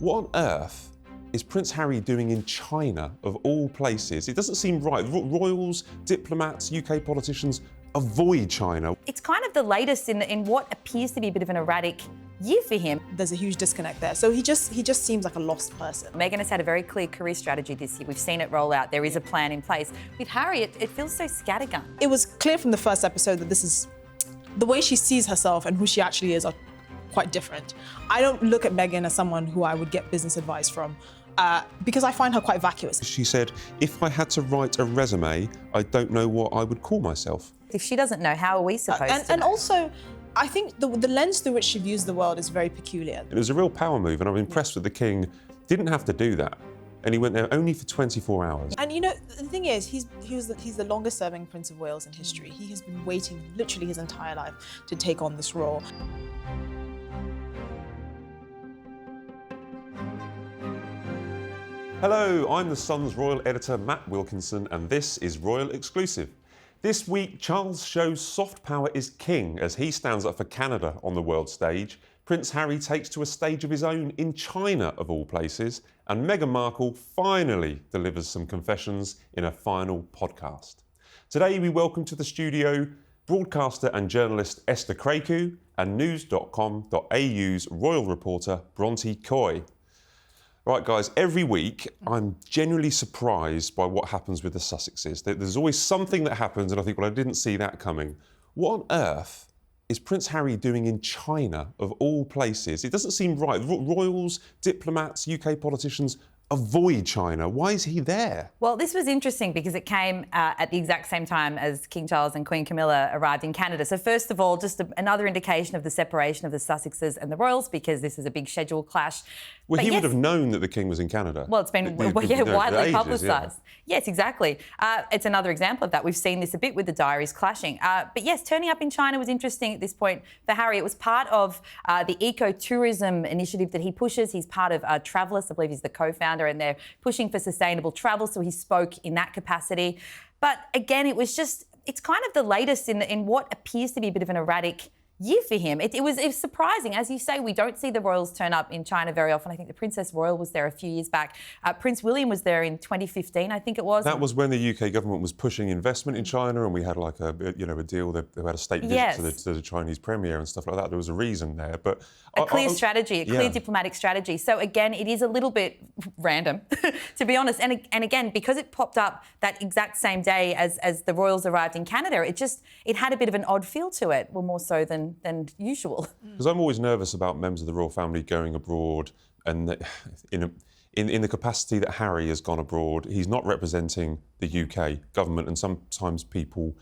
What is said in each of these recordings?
What on earth is Prince Harry doing in China, of all places? It doesn't seem right. Royals, diplomats, UK politicians avoid China. It's kind of the latest in what appears to be a bit of an erratic year for him. There's a huge disconnect there. So he just seems like a lost person. Meghan has had a very clear career strategy this year. We've seen it roll out. There is a plan in place. With Harry, it feels so scattergun. It was clear from the first episode that this is the way she sees herself and who she actually is are quite different. I don't look at Meghan as someone who I would get business advice from. Because I find her quite vacuous. She said, if I had to write a resume, I don't know what I would call myself. If she doesn't know, how are we supposed to And know? also, I think the lens through which she views the world is very peculiar. It was a real power move, and I'm impressed that the king didn't have to do that. And he went there only for 24 hours. And you know, the thing is, he's the longest serving Prince of Wales in history. He has been waiting literally his entire life to take on this role. Hello, I'm The Sun's royal editor, Matt Wilkinson, and this is Royal Exclusive. This week, Charles shows soft power is king as he stands up for Canada on the world stage. Prince Harry takes to a stage of his own in China, of all places, and Meghan Markle finally delivers some confessions in a final podcast. Today, we welcome to the studio broadcaster and journalist Esther Krakue and news.com.au's royal reporter Bronte Coy. Right, guys, every week I'm genuinely surprised by what happens with the Sussexes. There's always something that happens and I think, well, I didn't see that coming. What on earth is Prince Harry doing in China, of all places? It doesn't seem right. Royals, diplomats, UK politicians avoid China. Why is he there? Well, this was interesting because it came at the exact same time as King Charles and Queen Camilla arrived in Canada. So first of all, just another indication of the separation of the Sussexes and the Royals, because this is a big schedule clash. Well, but he yes, would have known that the king was in Canada. Well, it's been widely publicised. Yeah. Yes, exactly. It's another example of that. We've seen this a bit with the diaries clashing. But yes, turning up in China was interesting at this point for Harry. It was part of the eco-tourism initiative that he pushes. He's part of Travellers. I believe he's the co-founder, and they're pushing for sustainable travel. So he spoke in that capacity. But again, it's kind of the latest in what appears to be a bit of an erratic year for him. It was surprising. As you say, we don't see the royals turn up in China very often. I think the Princess Royal was there a few years back. Prince William was there in 2015, I think it was. That was when the UK government was pushing investment in China, and we had like a deal. They had a state visit to the Chinese premier and stuff like that. There was a reason there, but a clear strategy, a clear diplomatic strategy. So again, it is a little bit random, to be honest. And again, because it popped up that exact same day as the royals arrived in Canada, it had a bit of an odd feel to it. Well, more so than usual. Because I'm always nervous about members of the royal family going abroad, and in the capacity that Harry has gone abroad, he's not representing the UK government, and sometimes people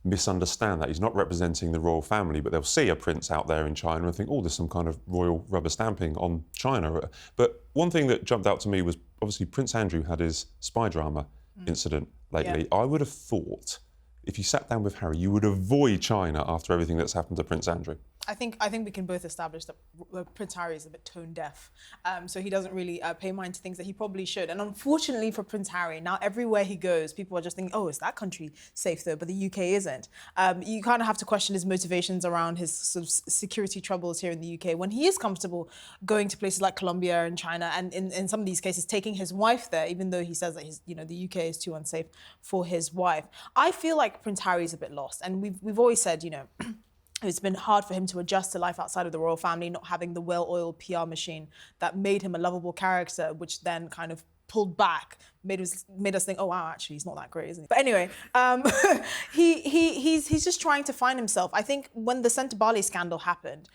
misunderstand that. He's not representing the royal family, but they'll see a prince out there in China and think, oh, there's some kind of royal rubber stamping on China. But one thing that jumped out to me was obviously Prince Andrew had his spy drama incident lately. Yeah. I would have thought if you sat down with Harry, you would avoid China after everything that's happened to Prince Andrew. I think we can both establish that Prince Harry is a bit tone deaf, so he doesn't really pay mind to things that he probably should. And unfortunately for Prince Harry, now everywhere he goes, people are just thinking, oh, is that country safe though? But the UK isn't. You kind of have to question his motivations around his sort of security troubles here in the UK when he is comfortable going to places like Colombia and China, and in some of these cases taking his wife there, even though he says that the UK is too unsafe for his wife. I feel like Prince Harry is a bit lost, and we've always said, it's been hard for him to adjust to life outside of the royal family, not having the well-oiled PR machine that made him a lovable character, which then kind of pulled back, made us think, oh wow, actually he's not that great, isn't he? But anyway, he's just trying to find himself. I think when the Centre Bali scandal happened,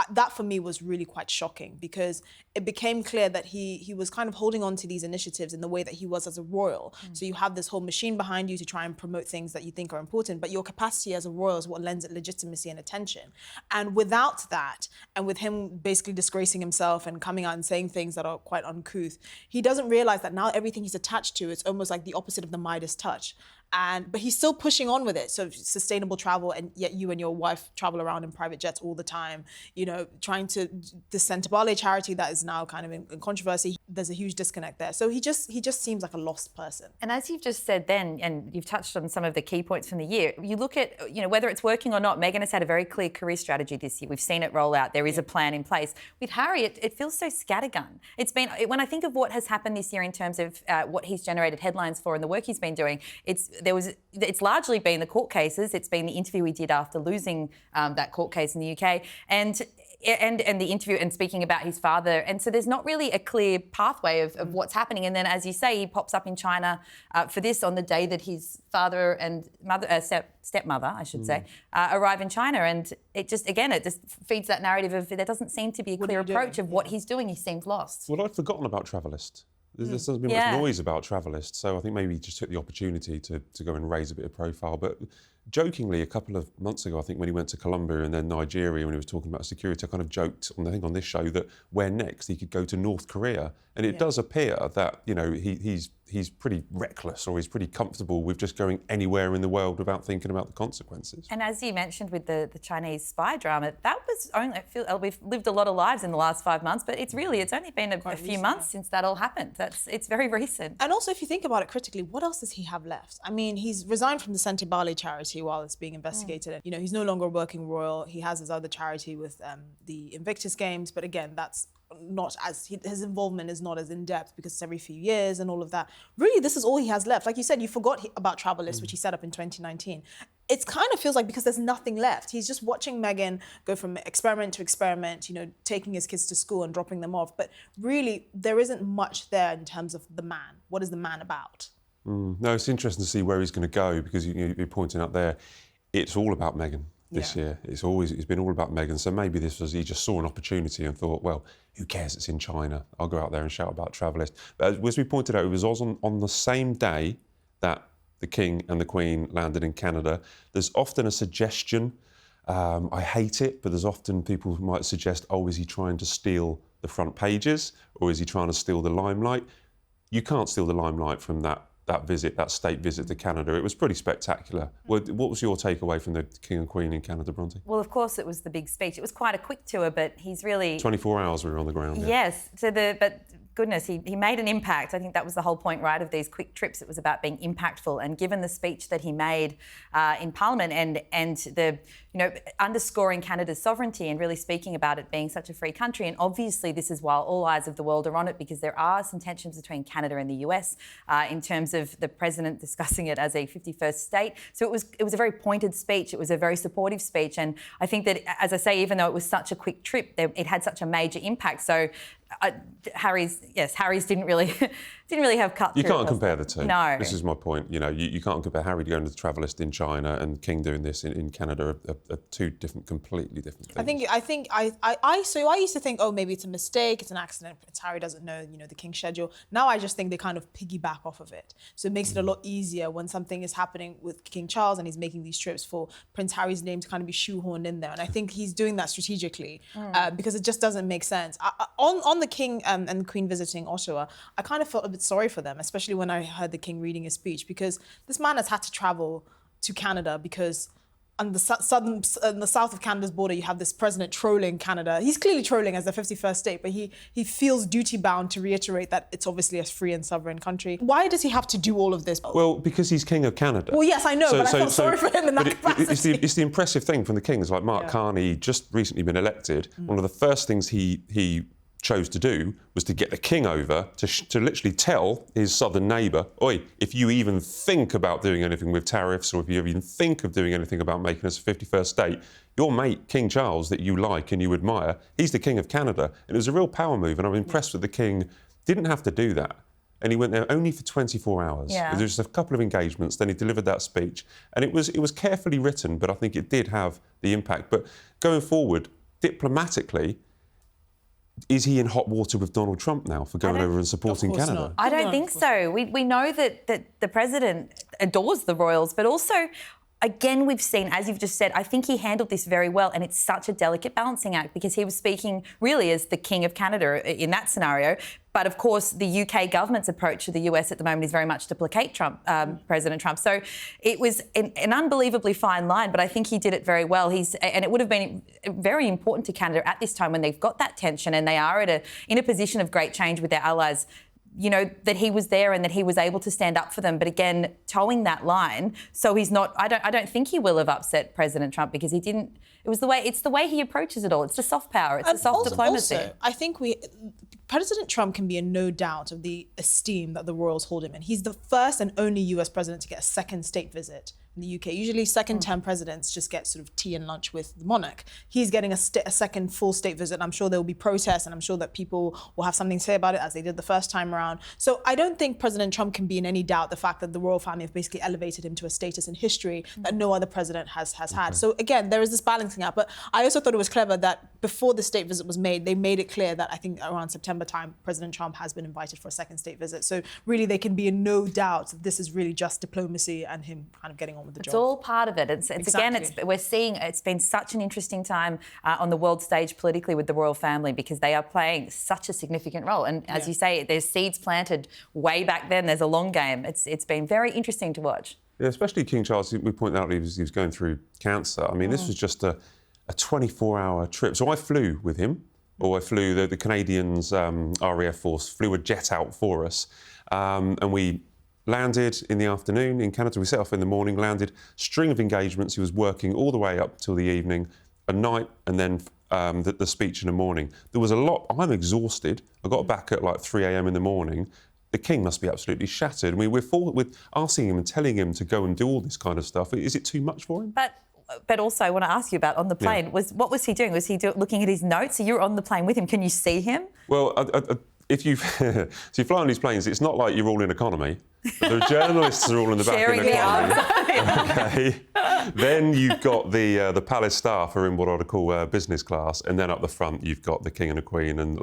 that for me was really quite shocking, because it became clear that he was kind of holding on to these initiatives in the way that he was as a royal. So you have this whole machine behind you to try and promote things that you think are important, but your capacity as a royal is what lends it legitimacy and attention. And without that, and with him basically disgracing himself and coming out and saying things that are quite uncouth, he doesn't realize that now everything he's attached to is almost like the opposite of the Midas touch. But he's still pushing on with it. So sustainable travel, and yet you and your wife travel around in private jets all the time, trying to, the Centre Bali charity that is now kind of in controversy. there's a huge disconnect there. So he just seems like a lost person. And as you've just said then, and you've touched on some of the key points from the year, you look at, whether it's working or not, Meghan has had a very clear career strategy this year. We've seen it roll out. There is a plan in place. With Harry, it feels so scattergun. When I think of what has happened this year in terms of what he's generated headlines for and the work he's been doing, it's largely been the court cases. It's been the interview he did after losing that court case in the UK, and the interview and speaking about his father. And so there's not really a clear pathway of what's happening. And then, as you say, he pops up in China for this on the day that his father and stepmother, I should say, arrive in China. And it just feeds that narrative of there doesn't seem to be a clear approach of what he's doing. He seems lost. Well, I'd forgotten about Travelist. There hasn't been much noise about Travelist, so I think maybe he just took the opportunity to go and raise a bit of profile. But jokingly, a couple of months ago, I think when he went to Colombia and then Nigeria, when he was talking about security, I kind of joked on this show that where next he could go to North Korea, and it does appear that he's pretty reckless, or he's pretty comfortable with just going anywhere in the world without thinking about the consequences. And as you mentioned with the Chinese spy drama, that was only, we've lived a lot of lives in the last 5 months, but it's only been a few months since that all happened. It's very recent. And also, if you think about it critically, what else does he have left? I mean, he's resigned from the Senti Bali charity while it's being investigated. He's no longer a working royal. He has his other charity with the Invictus Games, but again, that's not as his involvement is not as in depth because it's every few years and all of that. Really, this is all he has left. Like you said, you forgot about Travelist, which he set up in 2019. It kind of feels like because there's nothing left. He's just watching Meghan go from experiment to experiment, taking his kids to school and dropping them off. But really, there isn't much there in terms of the man. What is the man about? No, it's interesting to see where he's going to go because you're pointing out there, it's all about Meghan. This year. It's been all about Meghan. So maybe he just saw an opportunity and thought, well, who cares? It's in China. I'll go out there and shout about Travelist. But as we pointed out, it was on the same day that the King and the Queen landed in Canada. There's often a suggestion, I hate it, but there's often people who might suggest, is he trying to steal the front pages or is he trying to steal the limelight? You can't steal the limelight from that state visit to Canada. It was pretty spectacular. What was your takeaway from the King and Queen in Canada, Bronte? Well, of course, it was the big speech. It was quite a quick tour, but he's really... 24 hours we were on the ground. Yes. But goodness, he made an impact. I think that was the whole point, right, of these quick trips. It was about being impactful. And given the speech that he made in Parliament and the, underscoring Canada's sovereignty and really speaking about it being such a free country, and obviously this is while all eyes of the world are on it because there are some tensions between Canada and the US in terms of the president discussing it as a 51st state. So it was a very pointed speech. It was a very supportive speech. And I think that, as I say, even though it was such a quick trip, it had such a major impact. So Harry's didn't really have cut through. You can't compare the two. No. This is my point. You can't compare Harry going to the Travelist in China and King doing this in Canada are two completely different things. I used to think, maybe it's a mistake, it's an accident. Prince Harry doesn't know, the King's schedule. Now I just think they kind of piggyback off of it. So it makes it a lot easier when something is happening with King Charles and he's making these trips for Prince Harry's name to kind of be shoehorned in there. And I think he's doing that strategically because it just doesn't make sense. On the King and the Queen visiting Ottawa, I kind of felt a bit sorry for them, especially when I heard the King reading his speech, because this man has had to travel to Canada because on the south of Canada's border, you have this president trolling Canada. He's clearly trolling as the 51st state, but he feels duty-bound to reiterate that it's obviously a free and sovereign country. Why does he have to do all of this? Well, because he's King of Canada. Well, yes, I know, but I felt sorry for him in that capacity. It's the impressive thing from the Kings, like Mark Carney, just recently been elected. One of the first things he chose to do was to get the King over to literally tell his southern neighbour, oi, if you even think about doing anything with tariffs or if you even think of doing anything about making us a 51st state, your mate, King Charles, that you like and you admire, he's the King of Canada. And it was a real power move, and I'm impressed that the King didn't have to do that. And he went there only for 24 hours. Yeah. There was just a couple of engagements, then he delivered that speech. And it was carefully written, but I think it did have the impact. But going forward, diplomatically, is he in hot water with Donald Trump now for going over and supporting Canada? Not. I don't think so. We know that the president adores the royals, but also again, we've seen, as you've just said, I think he handled this very well, and it's such a delicate balancing act because he was speaking really as the King of Canada in that scenario. But of course, the UK government's approach to the US at the moment is very much to placate President Trump. So it was an unbelievably fine line, but I think he did it very well. And it would have been very important to Canada at this time when they've got that tension and they are in a position of great change with their allies, you know, that he was there and that he was able to stand up for them. But again, towing that line, so he's not. I don't think he will have upset President Trump because he didn't. It's the way he approaches it all. It's the soft power. It's the soft diplomacy. Also, I think President Trump can be in no doubt of the esteem that the royals hold him in. He's the first and only US president to get a second state visit in the UK. Usually second-term presidents just get sort of tea and lunch with the monarch. He's getting a second full state visit. I'm sure there will be protests and I'm sure that people will have something to say about it as they did the first time around. So I don't think President Trump can be in any doubt the fact that the royal family have basically elevated him to a status in history that no other president has had. So again, there is this balancing act. But I also thought it was clever that before the state visit was made, they made it clear that I think around September time, President Trump has been invited for a second state visit. So really they can be in no doubt that this is really just diplomacy and him kind of getting on with the job. It's all part of it. We're seeing it's been such an interesting time on the world stage politically with the royal family because they are playing such a significant role. And as you say, there's seeds planted way back then. There's a long game. It's been very interesting to watch. Yeah, especially King Charles. We pointed out he was going through cancer. I mean, this was just a 24-hour trip. So I flew with him, or I flew the Canadians, RAF Force flew a jet out for us, and we landed in the afternoon in Canada. We set off in the morning, landed, string of engagements. He was working all the way up till the evening, a night, and then the speech in the morning. There was a lot. I'm exhausted. I got back at like 3 a.m. in the morning. The King must be absolutely shattered. I mean, we're asking him and telling him to go and do all this kind of stuff. Is it too much for him? But also, I want to ask you about on the plane. What was he doing? Was he looking at his notes? So you're on the plane with him. Can you see him? Well, if you so you fly on these planes, it's not like you're all in economy. The journalists are all in the back in economy. Okay. Then you've got the palace staff are in what I'd call business class, and then up the front you've got the King and the Queen, and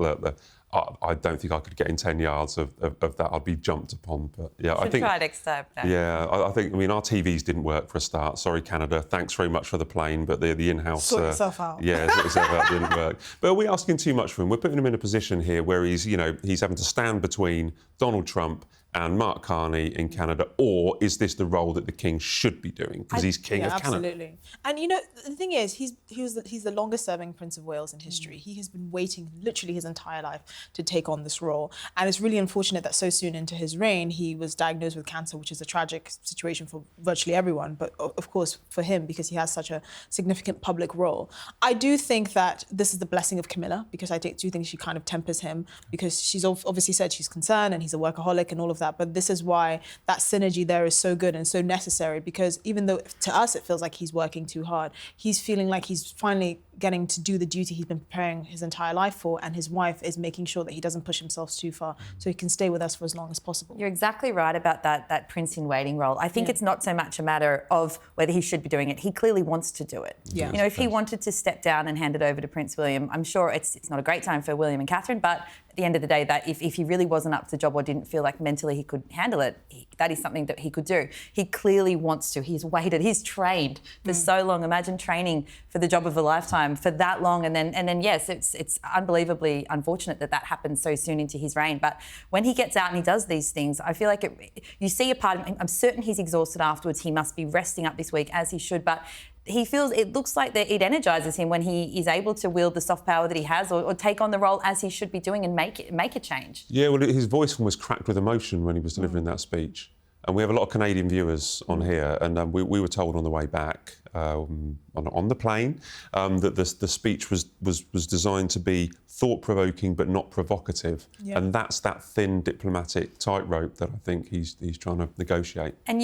I don't think I could get in 10 yards of that. I'd be jumped upon. But yeah, I think try next time. No. Yeah, I think. I mean, our TVs didn't work for a start. Sorry, Canada. Thanks very much for the plane, but the in-house sort itself out. Yeah, sort itself out didn't work. But are we asking too much for him? We're putting him in a position here where he's having to stand between Donald Trump and Mark Carney in Canada, or is this the role that the King should be doing because he's King of Canada? Absolutely. And you know, the thing is, he's the longest-serving Prince of Wales in history. He has been waiting literally his entire life to take on this role, and it's really unfortunate that so soon into his reign he was diagnosed with cancer, which is a tragic situation for virtually everyone, but of course for him because he has such a significant public role. I do think that this is the blessing of Camilla because I do think she kind of tempers him because she's obviously said she's concerned and he's a workaholic and all of that, but this is why that synergy there is so good and so necessary because even though to us it feels like he's working too hard, he's feeling like he's finally getting to do the duty he's been preparing his entire life for, and his wife is making sure that he doesn't push himself too far so he can stay with us for as long as possible. You're exactly right about that prince-in-waiting role. I think it's not so much a matter of whether he should be doing it. He clearly wants to do it. Yeah. You know, if he wanted to step down and hand it over to Prince William, I'm sure it's not a great time for William and Catherine, but at the end of the day, that if he really wasn't up to the job or didn't feel like mentally he could handle it, that is something that he could do. He clearly wants to. He's waited. He's trained for so long. Imagine training for the job of a lifetime for that long, and then yes, it's unbelievably unfortunate that happened so soon into his reign. But when he gets out and he does these things, I feel like you see a part of him. I'm certain he's exhausted afterwards. He must be resting up this week as he should, but it looks like that it energises him when he is able to wield the soft power that he has or take on the role as he should be doing and make a change. Yeah, well, his voice was cracked with emotion when he was delivering that speech. And we have a lot of Canadian viewers on here, and we were told on the way back on the plane that the speech was designed to be thought-provoking but not provocative, and that's that thin diplomatic tightrope that I think he's trying to negotiate. And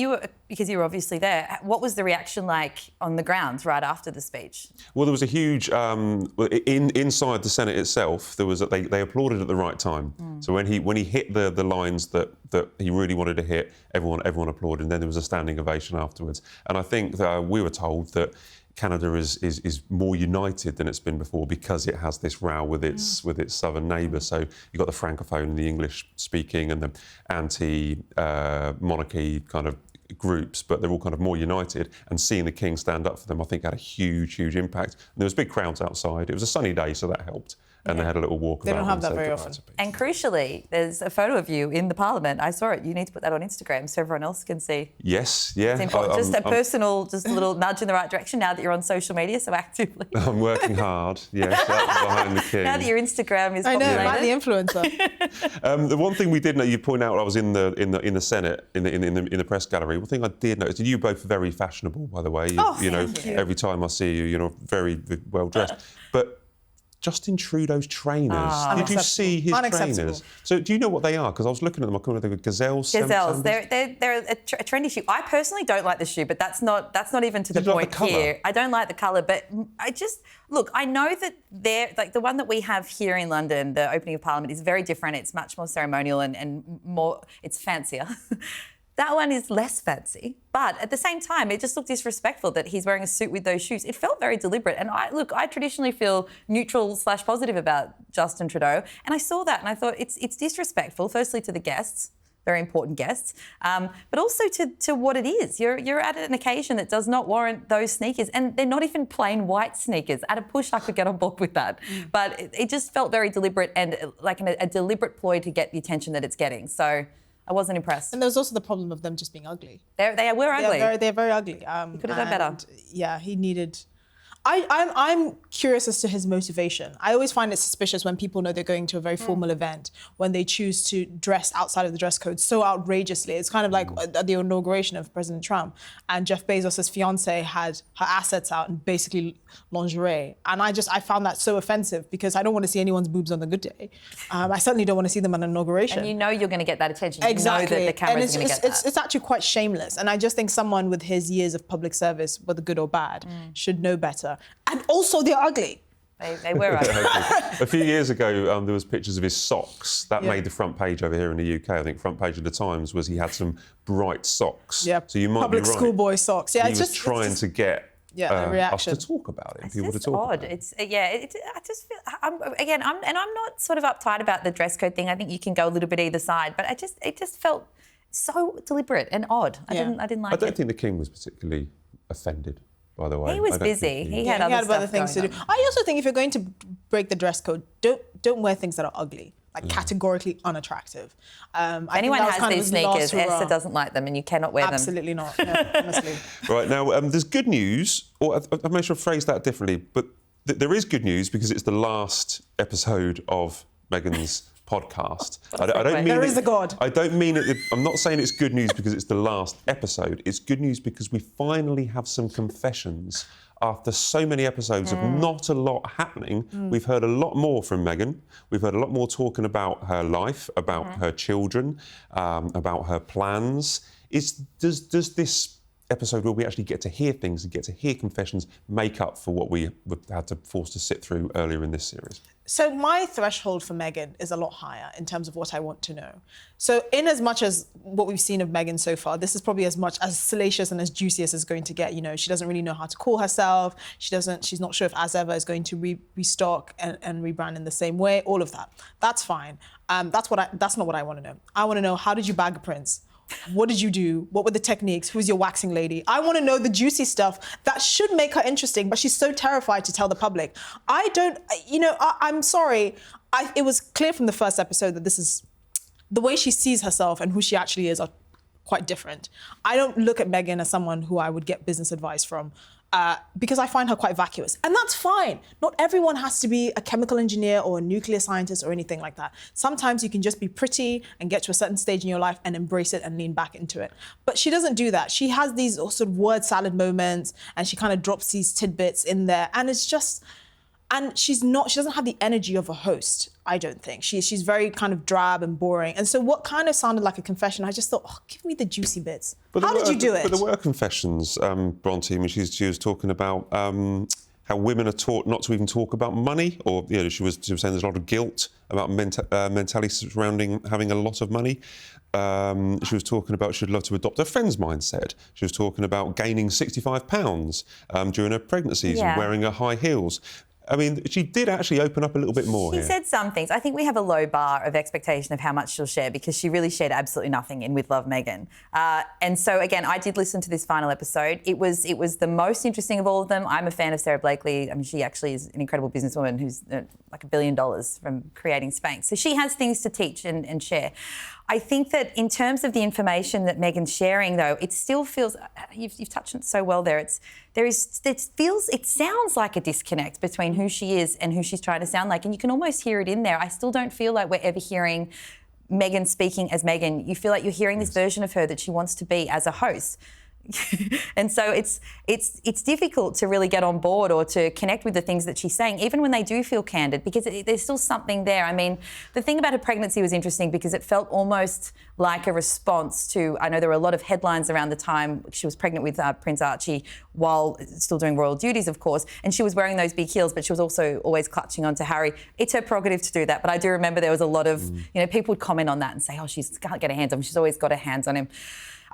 because you were obviously there, what was the reaction like on the ground right after the speech? Well, there was a huge inside the Senate itself. There was they applauded at the right time. So when he hit the lines that he really wanted to hit, everyone applauded, and then there was a standing ovation afterwards. And I think we were told that Canada is more united than it's been before because it has this row with its southern neighbour. So you've got the francophone and the English speaking and the anti-monarchy kind of groups, but they're all kind of more united. And seeing the King stand up for them, I think, had a huge, huge impact. And there was big crowds outside. It was a sunny day, so that helped. And they had a little walk about. They don't have that very often. And crucially, there's a photo of you in the Parliament. I saw it. You need to put that on Instagram so everyone else can see. Yes, yeah. Just a little nudge in the right direction now that you're on social media so actively. I'm working hard, yes, behind the King. Now that your Instagram is I know, populated. like the influencer. The one thing we did know, you point out, I was in the Senate, in the press gallery. One thing I did notice, and you both very fashionable, by the way. You know, every time I see you, you're very well dressed. But Justin Trudeau's trainers. Did you see his trainers? So do you know what they are? Because I was looking at them. I called them gazelles. Gazelles. They're a trendy shoe. I personally don't like the shoe, but that's not even to the point here. I don't like the colour, but I know that they're like the one that we have here in London. The opening of Parliament is very different. It's much more ceremonial and more. It's fancier. That one is less fancy, but at the same time, it just looked disrespectful that he's wearing a suit with those shoes. It felt very deliberate. And I traditionally feel neutral/positive about Justin Trudeau. And I saw that and I thought it's disrespectful, firstly to the guests, very important guests, but also to what it is. You're at an occasion that does not warrant those sneakers, and they're not even plain white sneakers. At a push, I could get on board with that. But it just felt very deliberate and like a deliberate ploy to get the attention that it's getting. So I wasn't impressed. And there was also the problem of them just being ugly. They were ugly. They're very ugly. He could have done better. Yeah, he needed. I'm curious as to his motivation. I always find it suspicious when people know they're going to a very formal event, when they choose to dress outside of the dress code so outrageously. It's kind of like at the inauguration of President Trump, and Jeff Bezos' fiancée had her assets out in basically lingerie. And I found that so offensive because I don't want to see anyone's boobs on the good day. I certainly don't want to see them on an inauguration. And you know you're going to get that attention. Exactly. You know that the cameras are going to get that. It's actually quite shameless. And I just think someone with his years of public service, whether good or bad, should know better. And also, they're ugly. They were ugly. A few years ago, there was pictures of his socks. That made the front page over here in the UK. I think front page of the Times was he had some bright socks. Yeah, so you might public be right. schoolboy socks. Yeah, he was trying to get a reaction. us to talk about it. It's people just to talk odd. about it. I just feel I'm not sort of uptight about the dress code thing. I think you can go a little bit either side, but it just felt so deliberate and odd. I didn't like it. I don't think the King was particularly offended, by the way. He was busy. He had other things to do. on. I also think if you're going to break the dress code, don't wear things that are ugly, like categorically unabtractive. If anyone has these sneakers, Esther doesn't like them, and you cannot wear them. Absolutely not. No, honestly. Right, now, there's good news, or I may have phrased that differently, but there is good news because it's the last episode of Meghan's podcast. I don't mean there is a God. I don't mean it. I'm not saying it's good news because it's the last episode. It's good news because we finally have some confessions. After so many episodes of not a lot happening, we've heard a lot more from Meghan. We've heard a lot more talking about her life, about her children, about her plans. Does this episode where we actually get to hear things and get to hear confessions make up for what we had to force to sit through earlier in this series? So my threshold for Meghan is a lot higher in terms of what I want to know. So in as much as what we've seen of Meghan so far, this is probably as much as salacious and as juicy as it's going to get. You know, she doesn't really know how to call herself. She's not sure if As Ever is going to restock and rebrand in the same way. All of that. That's fine. That's not what I want to know. I want to know, how did you bag a prince? What did you do? What were the techniques? Who's your waxing lady? I want to know the juicy stuff that should make her interesting, but she's so terrified to tell the public. I'm sorry. It was clear from the first episode that this is the way she sees herself and who she actually is are quite different. I don't look at Meghan as someone who I would get business advice from. Because I find her quite vacuous. And that's fine. Not everyone has to be a chemical engineer or a nuclear scientist or anything like that. Sometimes you can just be pretty and get to a certain stage in your life and embrace it and lean back into it. But she doesn't do that. She has these sort of word salad moments and she kind of drops these tidbits in there. And it's just... And she doesn't have the energy of a host, I don't think. She's very kind of drab and boring. And so what kind of sounded like a confession, I just thought, give me the juicy bits. How did you do it? But there were confessions, Bronte. I mean, she was talking about how women are taught not to even talk about money, or she was saying there's a lot of guilt about mentality surrounding having a lot of money. She was talking about she'd love to adopt her friend's mindset. She was talking about gaining 65 pounds during her pregnancies and wearing her high heels. I mean, she did actually open up a little bit more She here. said some things. I think we have a low bar of expectation of how much she'll share because she really shared absolutely nothing in With Love, Meghan. And so, again, I did listen to this final episode. It was the most interesting of all of them. I'm a fan of Sarah Blakely. I mean, she actually is an incredible businesswoman who's like $1 billion from creating Spanx. So she has things to teach and share. I think that in terms of the information that Meghan's sharing, though, it still feels, you've touched on it so well there, it sounds like a disconnect between who she is and who she's trying to sound like. And you can almost hear it in there. I still don't feel like we're ever hearing Meghan speaking as Meghan. You feel like you're hearing this version of her that she wants to be as a host. And so it's difficult to really get on board or to connect with the things that she's saying, even when they do feel candid, because there's still something there. I mean, the thing about her pregnancy was interesting because it felt almost like a response to, I know there were a lot of headlines around the time she was pregnant with Prince Archie while still doing royal duties, of course, and she was wearing those big heels, but she was also always clutching onto Harry. It's her prerogative to do that, but I do remember there was a lot of, people would comment on that and say, oh, she can't get her hands on him. She's always got her hands on him.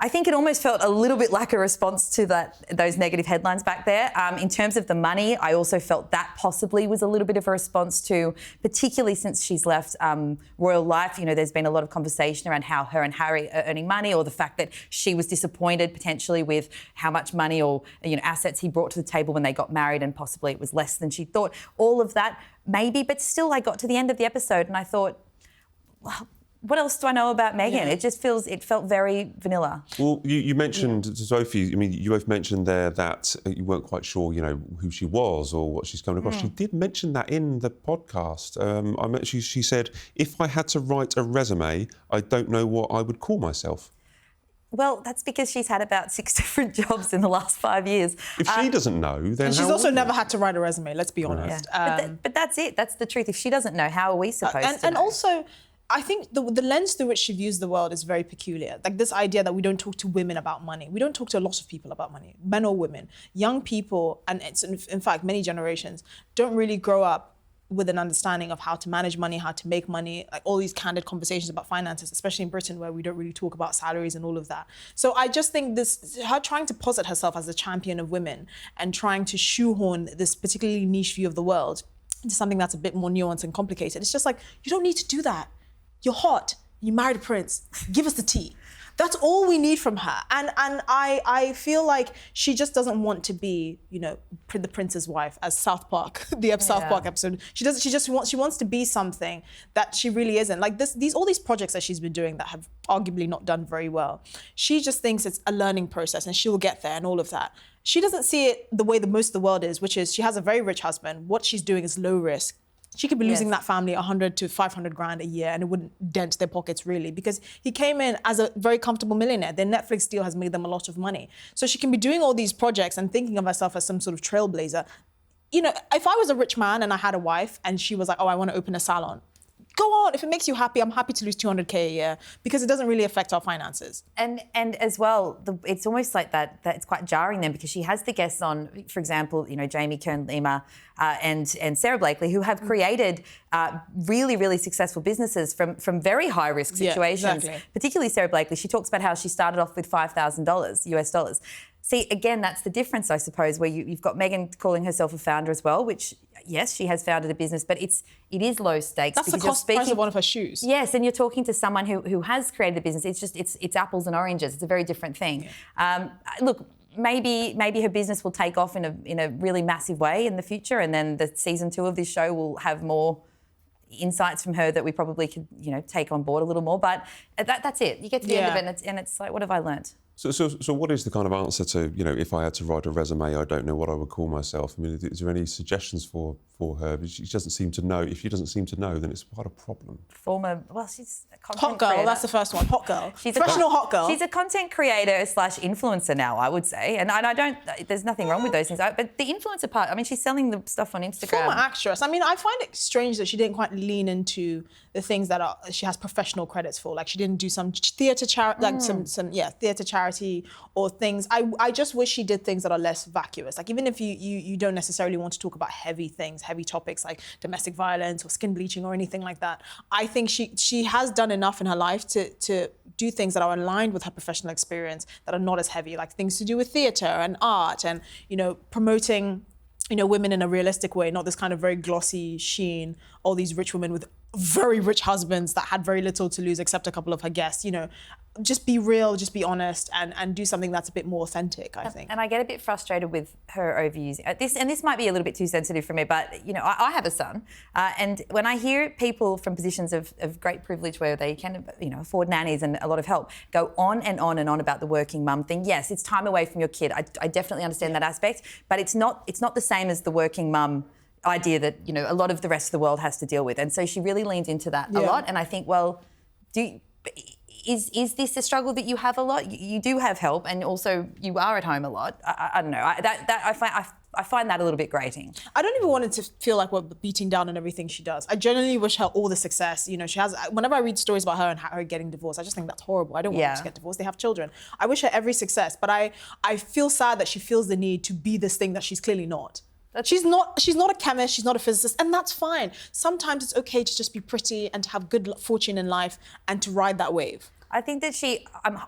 I think it almost felt a little bit like a response to those negative headlines back there. In terms of the money, I also felt that possibly was a little bit of a response to, particularly since she's left royal life, there's been a lot of conversation around how her and Harry are earning money, or the fact that she was disappointed potentially with how much money or assets he brought to the table when they got married, and possibly it was less than she thought. All of that, maybe, but still I got to the end of the episode and I thought, well, what else do I know about Meghan? Yeah. It felt very vanilla. Well, you mentioned, Sophie, I mean, you both mentioned there that you weren't quite sure, who she was or what she's coming across. She did mention that in the podcast. She said, if I had to write a resume, I don't know what I would call myself. Well, that's because she's had about 6 different jobs in the last 5 years. If she doesn't know, then and she's also never had to write a resume, let's be honest. Yeah. But that's it. That's the truth. If she doesn't know, how are we supposed to know? And also, I think the lens through which she views the world is very peculiar. Like this idea that we don't talk to women about money. We don't talk to a lot of people about money, men or women. Young people, and it's in fact many generations, don't really grow up with an understanding of how to manage money, how to make money, like all these candid conversations about finances, especially in Britain where we don't really talk about salaries and all of that. So I just think her trying to posit herself as a champion of women and trying to shoehorn this particularly niche view of the world into something that's a bit more nuanced and complicated. It's just like, you don't need to do that. You're hot, you married a prince, give us the tea. That's all we need from her. And I feel like she just doesn't want to be, the prince's wife, as South Park, the South Park episode. She wants to be something that she really isn't. Like all these projects that she's been doing that have arguably not done very well. She just thinks it's a learning process and she will get there and all of that. She doesn't see it the way that most of the world is, which is she has a very rich husband. What she's doing is low risk. She could be losing that family 100 to 500 grand a year and it wouldn't dent their pockets really, because he came in as a very comfortable millionaire. Their Netflix deal has made them a lot of money. So she can be doing all these projects and thinking of herself as some sort of trailblazer. If I was a rich man and I had a wife and she was like, oh, I want to open a salon, go on. If it makes you happy, I'm happy to lose 200K a year because it doesn't really affect our finances. And as well, it's almost like that it's quite jarring then, because she has the guests on, for example, Jamie Kern Lima and Sarah Blakely, who have created really, really successful businesses from very high risk situations. Yeah, exactly. Particularly Sarah Blakely. She talks about how she started off with $5,000 US dollars. See, again, that's the difference, I suppose, where you've got Meghan calling herself a founder as well, which, yes, she has founded a business, but it is low stakes. That's the cost price of one of her shoes. Yes, and you're talking to someone who has created a business. It's apples and oranges. It's a very different thing. Yeah. Look, maybe her business will take off in a really massive way in the future, and then the season 2 of this show will have more insights from her that we probably could, take on board a little more. But that's it. You get to the end of it, and it's like, what have I learnt? So what is the kind of answer to, if I had to write a resume, I don't know what I would call myself? I mean, is there any suggestions for her? She doesn't seem to know. If she doesn't seem to know, then it's quite a problem. She's a content hot girl, creator. that's the first one, hot girl. She's professional hot girl. She's a content creator / influencer now, I would say. And I don't, there's nothing wrong with those things. But the influencer part, I mean, she's selling the stuff on Instagram. Former actress. I mean, I find it strange that she didn't quite lean into the things that she has professional credits for. Like she didn't do some theatre charity, theatre charity or things. I just wish she did things that are less vacuous. Like even if you don't necessarily want to talk about heavy things, heavy topics like domestic violence or skin bleaching or anything like that, I think she has done enough in her life to do things that are aligned with her professional experience that are not as heavy, like things to do with theatre and art and, promoting women in a realistic way, not this kind of very glossy sheen, all these rich women with very rich husbands that had very little to lose except a couple of her guests, just be real, just be honest, and do something that's a bit more authentic, I think. And I get a bit frustrated with her overusing this, and this might be a little bit too sensitive for me, but I have a son, and when I hear people from positions of great privilege where they can afford nannies and a lot of help go on and on and on about the working mum thing, yes, it's time away from your kid. I definitely understand that aspect, but it's not the same as the working mum idea that a lot of the rest of the world has to deal with, and so she really leans into that a lot. And I think, well, is this a struggle that you have a lot? You do have help, and also you are at home a lot. I don't know. I find that a little bit grating. I don't even want it to feel like we're beating down on everything she does. I genuinely wish her all the success. She has. Whenever I read stories about her and her getting divorced, I just think that's horrible. I don't want her to get divorced. They have children. I wish her every success, but I feel sad that she feels the need to be this thing that she's clearly not. She's not a chemist, she's not a physicist, and that's fine. Sometimes it's okay to just be pretty and to have good fortune in life and to ride that wave. I think that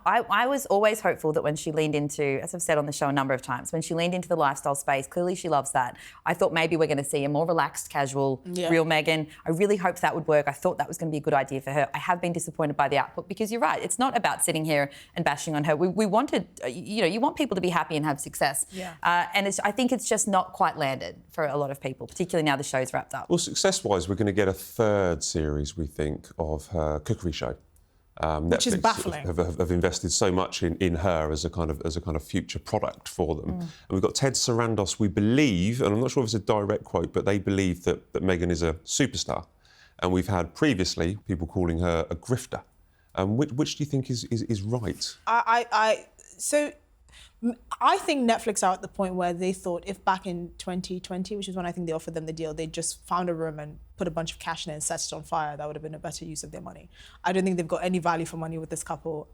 I was always hopeful that when she leaned into, as I've said on the show a number of times, when she leaned into the lifestyle space, clearly she loves that. I thought maybe we're going to see a more relaxed, casual, real Meghan. I really hoped that would work. I thought that was going to be a good idea for her. I have been disappointed by the output because you're right. It's not about sitting here and bashing on her. We wanted, you want people to be happy and have success. And I think it's just not quite landed for a lot of people, particularly now the show's wrapped up. Well, success-wise, we're going to get a third series, we think, of her cookery show. Which is baffling. Have invested so much in her as a kind of future product for them. And we've got Ted Sarandos, we believe, and I'm not sure if it's a direct quote, but they believe that Meghan is a superstar. And we've had previously people calling her a grifter. Which do you think is right? So I think Netflix are at the point where they thought if back in 2020, which is when I think they offered them the deal, they just found a room and put a bunch of cash in it and set it on fire, that would have been a better use of their money. I don't think they've got any value for money with this couple,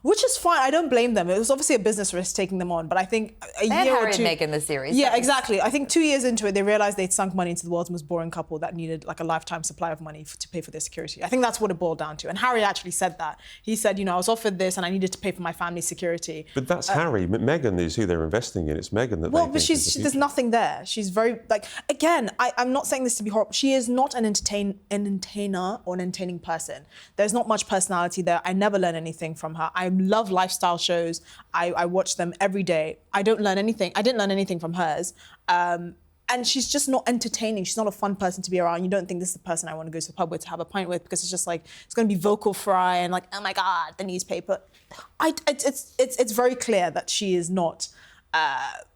which is fine. I don't blame them. It was obviously a business risk taking them on, but I think a year or two... Meghan the series. Yeah, exactly. I think 2 years into it, they realised they'd sunk money into the world's most boring couple that needed like a lifetime supply of money to pay for their security. I think that's what it boiled down to. And Harry actually said that. He said, I was offered this and I needed to pay for my family's security. But that's Harry. Meghan is who they're investing in. It's Meghan that but there's nothing there. She's very, again, I'm not saying this to be horrible. She is not an entertainer or an entertaining person. There's not much personality there. I never learn anything from her. I love lifestyle shows. I watch them every day. I didn't learn anything from hers. And she's just not entertaining. She's not a fun person to be around. You don't think this is the person I want to go to the pub with to have a pint with, because it's just like, it's going to be vocal fry and like, oh my God, the newspaper. It's very clear that she is not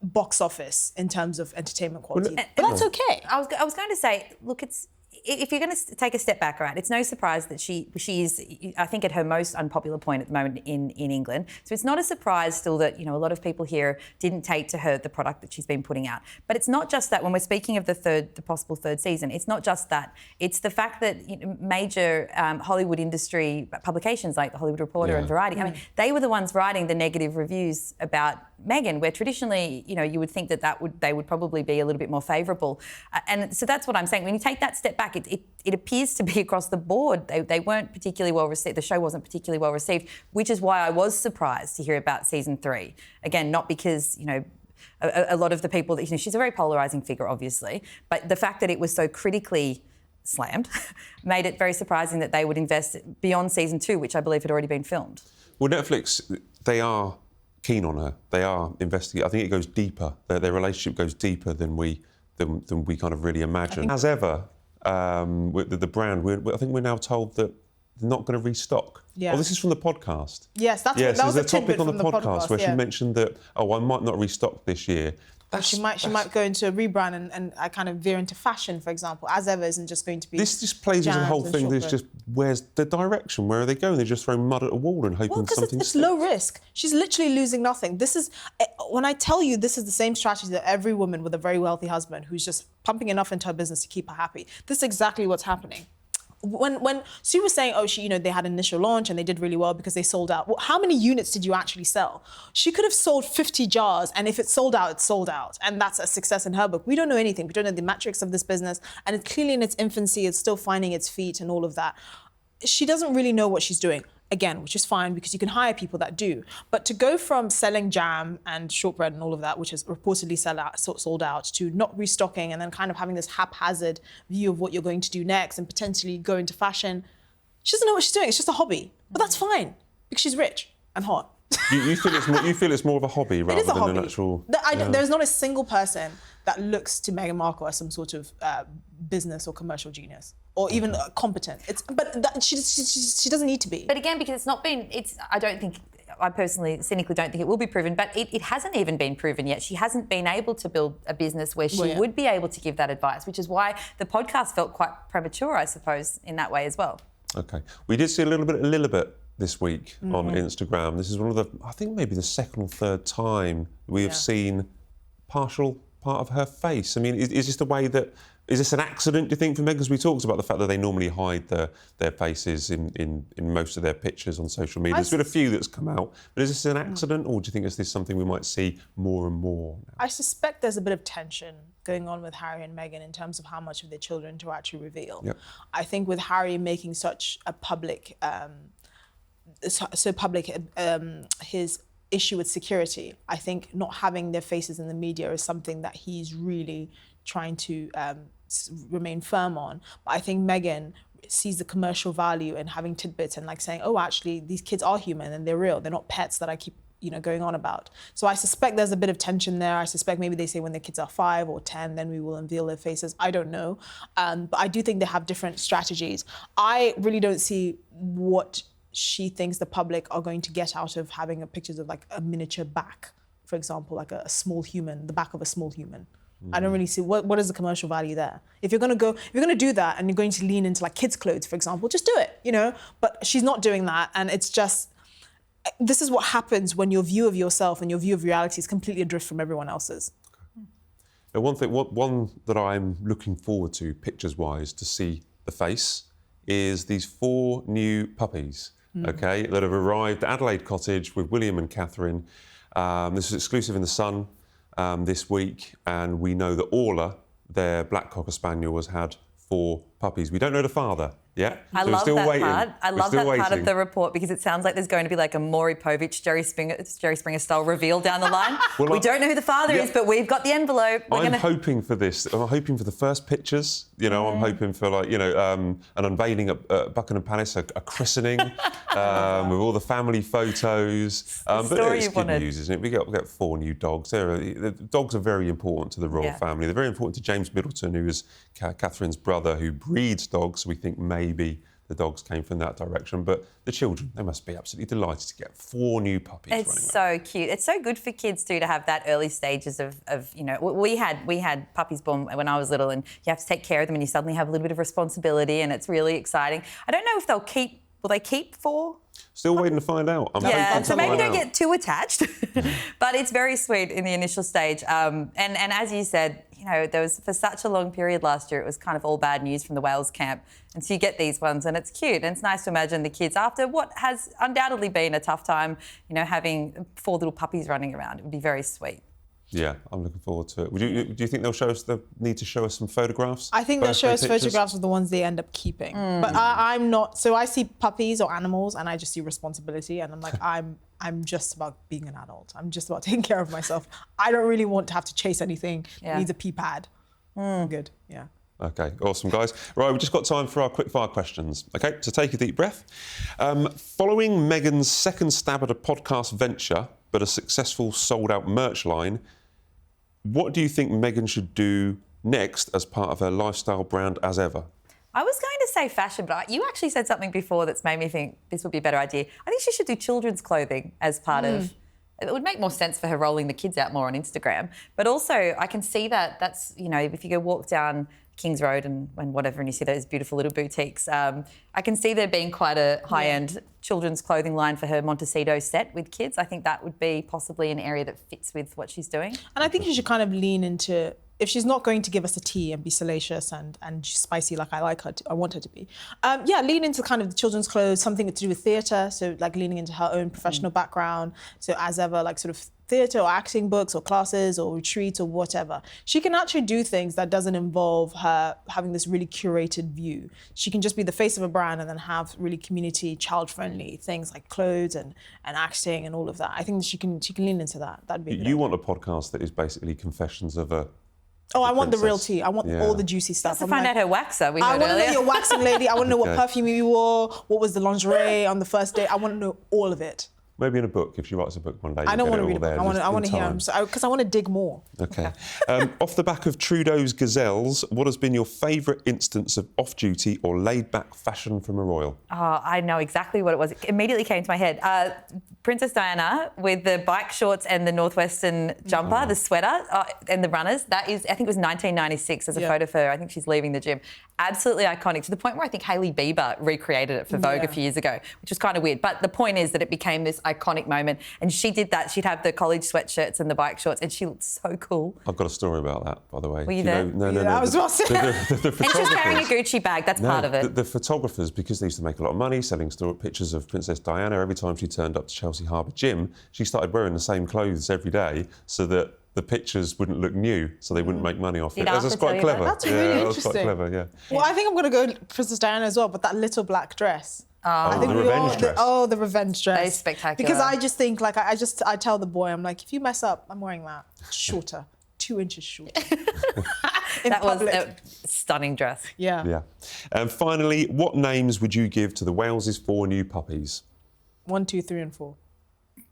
box office in terms of entertainment quality. But that's okay. I was going to say, look, if you're going to take a step back, right, it's no surprise that she is, I think, at her most unpopular point at the moment in England. So it's not a surprise still that, a lot of people here didn't take to her the product that she's been putting out. But it's not just that. When we're speaking of the possible third season, it's not just that. It's the fact that major Hollywood industry publications like The Hollywood Reporter and Variety, I mean, they were the ones writing the negative reviews about Meghan, where traditionally, you would think they would probably be a little bit more favourable. And so that's what I'm saying. When you take that step back, it appears to be across the board. They weren't particularly well received. The show wasn't particularly well received, which is why I was surprised to hear about season 3. Again, not because, a lot of the people that, she's a very polarising figure, obviously, but the fact that it was so critically slammed made it very surprising that they would invest beyond season 2, which I believe had already been filmed. Well, Netflix, they are keen on her. They are investigating. I think it goes deeper. Their relationship goes deeper than we kind of really imagine. As ever, with the brand, I think we're now told that they're not going to restock. Yeah. Oh, this is from the podcast. Yes, that was a a tidbit topic on from the podcast where she mentioned that, I might not restock this year. She might go into a rebrand and kind of veer into fashion, for example. As ever isn't just going to be. This just plays as a whole thing. There's just, where's the direction? Where are they going? They just throw mud at a wall and hoping something it's sticks. low risk. She's literally losing nothing. This is, when I tell you, this is the same strategy that every woman with a very wealthy husband who's just pumping enough into her business to keep her happy. This is exactly what's happening. When Sue was saying, they had an initial launch and they did really well because they sold out. Well, how many units did you actually sell? She could have sold 50 jars, and if it's sold out, it's sold out. And that's a success in her book. We don't know anything. We don't know the metrics of this business. And it's clearly in its infancy. It's still finding its feet and all of that. She doesn't really know what she's doing. again, which is fine because you can hire people that do. But to go from selling jam and shortbread and all of that, which is reportedly sold out, to not restocking and then kind of having this haphazard view of what you're going to do next and potentially go into fashion, she doesn't know what she's doing. It's just a hobby. But that's fine because she's rich and hot. You feel it's more of a hobby rather than an actual... There's not a single person that looks to Meghan Markle as some sort of business or commercial genius, or even competent. She doesn't need to be. But again, because I personally cynically don't think it will be proven, but it hasn't even been proven yet. She hasn't been able to build a business where she would be able to give that advice, which is why the podcast felt quite premature, I suppose, in that way as well. Okay. We did see a little bit this week on Instagram. This is one of the, I think maybe the second or third time we have seen partial part of her face. I mean, is this the way that, is this an accident, do you think, for Meghan? Because we talked about the fact that they normally hide their faces in most of their pictures on social media. There's been a few that's come out, but is this an accident, or do you think is this something we might see more and more now? I suspect there's a bit of tension going on with Harry and Meghan in terms of how much of their children to actually reveal. Yep. I think with Harry making such a public, his issue with security, I think not having their faces in the media is something that he's really trying to remain firm on. But I think Meghan sees the commercial value in having tidbits and like saying, oh, actually, these kids are human and they're real. They're not pets that I keep going on about. So I suspect there's a bit of tension there. I suspect maybe they say when their kids are 5 or 10, then we will unveil their faces. I don't know. But I do think they have different strategies. I really don't see what she thinks the public are going to get out of having pictures of like a miniature back, for example, like a small human, the back of a small human. I don't really see what is the commercial value there. If you're gonna do that and you're going to lean into like kids' clothes, for example, just do it, But she's not doing that, and it's just, this is what happens when your view of yourself and your view of reality is completely adrift from everyone else's. Now, one that I'm looking forward to, pictures-wise, to see the face, is these 4 new puppies, okay, that have arrived at Adelaide Cottage with William and Catherine. This is exclusive in The Sun this week, and we know that Orla, their black Cocker Spaniel, has had 4 puppies. We don't know the father yet. I love that part. I love that part of the report because it sounds like there's going to be like a Maury Povich, Jerry Springer style reveal down the line. Well, we don't know who the father is, but we've got the envelope. I'm hoping for this. I'm hoping for the first pictures. I'm hoping for an unveiling at Buckingham Palace, a christening with all the family photos. But it's good news, isn't it? We get 4 new dogs. The dogs are very important to the royal family. They're very important to James Middleton, who is Catherine's brother, who breeds dogs. So we think maybe the dogs came from that direction, but the children, they must be absolutely delighted to get 4 new puppies. It's so cute. It's so good for kids too to have that early stages of we had puppies born when I was little, and you have to take care of them, and you suddenly have a little bit of responsibility, and it's really exciting. I don't know if will they keep 4? Still waiting to find out. So maybe don't get too attached, but it's very sweet in the initial stage. And as you said, there was, for such a long period last year, it was kind of all bad news from the Wales camp. And so you get these ones and it's cute. And it's nice to imagine the kids, after what has undoubtedly been a tough time, having 4 little puppies running around. It would be very sweet. Yeah, I'm looking forward to it. Do you think they'll need to show us some photographs? I think they'll show us photographs of the ones they end up keeping. But I'm not, so I see puppies or animals and I just see responsibility, and I'm like, I'm just about being an adult. I'm just about taking care of myself. I don't really want to have to chase anything that needs a pee pad. I'm good, yeah. Okay, awesome, guys. Right, we've just got time for our quickfire questions. Okay, so take a deep breath. Following Meghan's second stab at a podcast venture, but a successful sold-out merch line, what do you think Meghan should do next as part of her lifestyle brand as ever? I was going to say fashion, but you actually said something before that's made me think this would be a better idea. I think she should do children's clothing as part of... It would make more sense for her rolling the kids out more on Instagram. But also, I can see that's, if you go walk down Kings Road and whatever, and you see those beautiful little boutiques, I can see there being quite a high-end children's clothing line for her Montecito set with kids. I think that would be possibly an area that fits with what she's doing. And I think she should kind of lean into if she's not going to give us a tea and be salacious and spicy like I want her to be, lean into kind of the children's clothes, something to do with theatre, so like leaning into her own professional background. So as ever, like sort of theatre or acting books or classes or retreats or whatever. She can actually do things that doesn't involve her having this really curated view. She can just be the face of a brand and then have really community, child-friendly things like clothes and acting and all of that. I think that she can lean into that. That'd be. You want a podcast that is basically confessions of a. Oh, I want the real tea. I want all the juicy stuff. To find out her waxer. I want to know your waxing lady. I want to know what perfume you wore. What was the lingerie on the first date? I want to know all of it. Maybe in a book, if she writes a book one day. I don't want to read a book. I want to hear them because I want to dig more. Okay. Off the back of Trudeau's gazelles, what has been your favourite instance of off-duty or laid-back fashion from a royal? Oh, I know exactly what it was. It immediately came to my head. Princess Diana with the bike shorts and the Northwestern jumper, the sweater and the runners. That is, I think it was 1996 as a photo of her. I think she's leaving the gym. Absolutely iconic, to the point where I think Hailey Bieber recreated it for Vogue a few years ago, which was kind of weird. But the point is that it became this iconic moment. And she did that. She'd have the college sweatshirts and the bike shorts, and she looked so cool. I've got a story about that, by the way. Were you there? No. I was about to say. And she's carrying a Gucci bag. That's part of it. The photographers, because they used to make a lot of money selling pictures of Princess Diana, every time she turned up to Chelsea Harbour Gym, she started wearing the same clothes every day so that the pictures wouldn't look new, so they wouldn't make money off it. That's quite clever. That's really interesting. Quite clever, yeah. Well, I think I'm going to go Princess Diana as well, but that little black dress. I think the revenge dress. The revenge dress. That is spectacular. Because I just think, like, I tell the boy, I'm like, if you mess up, I'm wearing that. Shorter. 2 inches shorter. That was a stunning dress. Yeah. Yeah. And finally, what names would you give to the Wales's 4 new puppies? 1, 2, 3, and 4.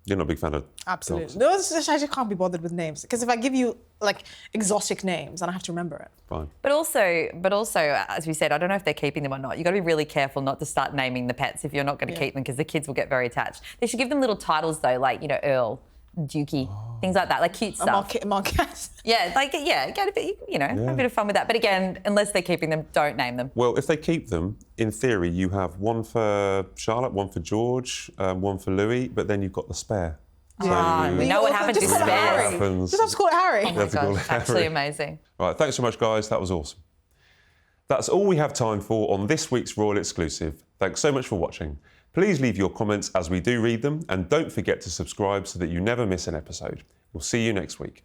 You're not a big fan of Absolutely. dogs? No, I just can't be bothered with names. Because if I give you, like, exotic names, then I have to remember it. Fine. But also, as we said, I don't know if they're keeping them or not. You've got to be really careful not to start naming the pets if you're not going to keep them, because the kids will get very attached. They should give them little titles, though, like, Earl, Dukey, things like that, like cute stuff. Marquez. Yeah, get a bit, have a bit of fun with that. But again, unless they're keeping them, don't name them. Well, if they keep them, in theory, you have one for Charlotte, one for George, one for Louis, but then you've got the spare. So we know what happened to spares. Just have to call it Harry. Oh my gosh, absolutely amazing. Right, thanks so much, guys. That was awesome. That's all we have time for on this week's Royal Exclusive. Thanks so much for watching. Please leave your comments as we do read them, and don't forget to subscribe so that you never miss an episode. We'll see you next week.